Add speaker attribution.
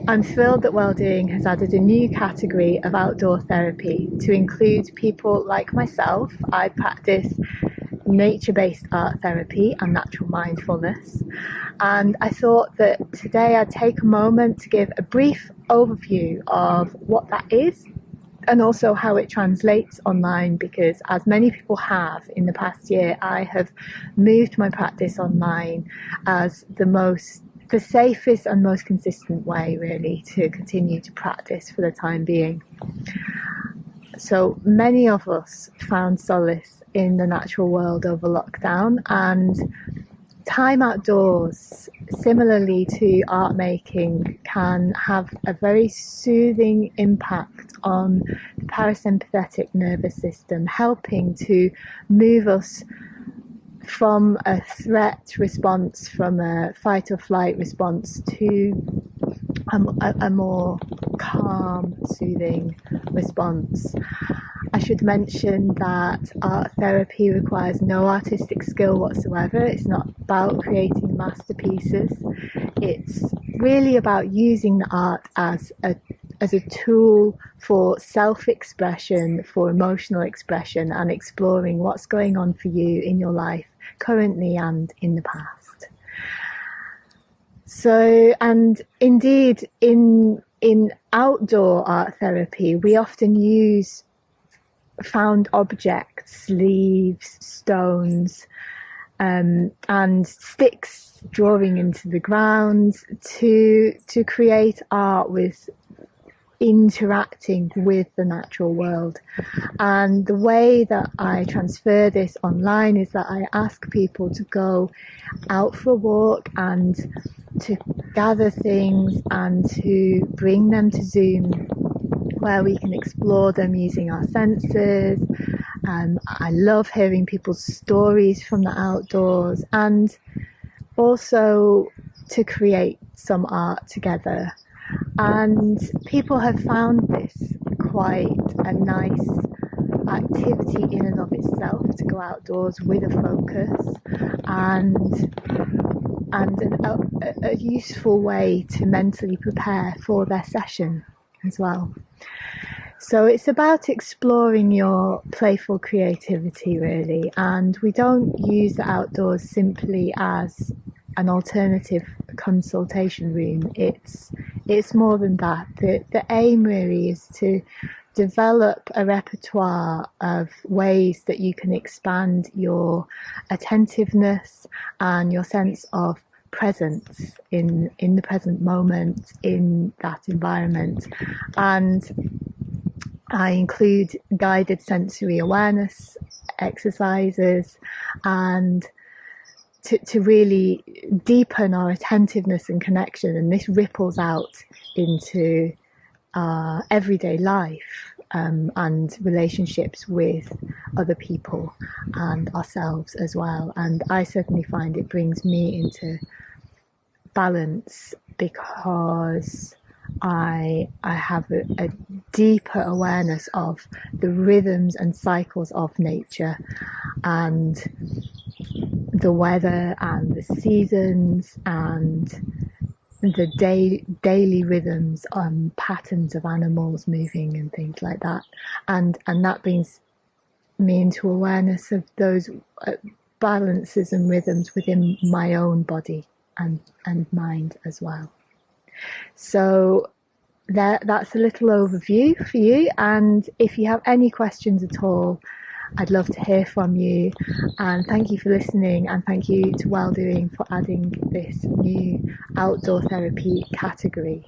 Speaker 1: I'm thrilled that Welldoing has added a new category of outdoor therapy to include people like myself. I practice nature-based art therapy and natural mindfulness, and I thought that today I'd take a moment to give a brief overview of what that is and also how it translates online, because as many people have in the past year, I have moved my practice online as the safest and most consistent way really to continue to practice for the time being. So many of us found solace in the natural world over lockdown, and time outdoors, similarly to art making, can have a very soothing impact on the parasympathetic nervous system, helping to move us from a threat response, from a fight or flight response, to a more calm, soothing response. I should mention that art therapy requires no artistic skill whatsoever. It's not about creating masterpieces. It's really about using the art as a tool for self-expression, for emotional expression, and exploring what's going on for you in your life currently and in the past. So, and indeed, in outdoor art therapy, we often use found objects, leaves, stones, and sticks drawing into the ground to create art with interacting with the natural world. And the way that I transfer this online is that I ask people to go out for a walk and to gather things and to bring them to Zoom, where we can explore them using our senses. I love hearing people's stories from the outdoors, and also to create some art together. And people have found this quite a nice activity in and of itself, to go outdoors with a focus, and a useful way to mentally prepare for their session as well. So it's about exploring your playful creativity really, and we don't use the outdoors simply as an alternative consultation room. It's more than that. The aim really is to develop a repertoire of ways that you can expand your attentiveness and your sense of presence in the present moment, in that environment. And I include guided sensory awareness exercises, and to really deepen our attentiveness and connection. And this ripples out into our everyday life, and relationships with other people and ourselves as well. And I certainly find it brings me into balance, because I have a deeper awareness of the rhythms and cycles of nature, and the weather and the seasons and the daily rhythms, patterns of animals moving and things like that. And that brings me into awareness of those balances and rhythms within my own body and mind as well. So that's a little overview for you, and if you have any questions at all, I'd love to hear from you. And thank you for listening, and thank you to Welldoing for adding this new outdoor therapy category.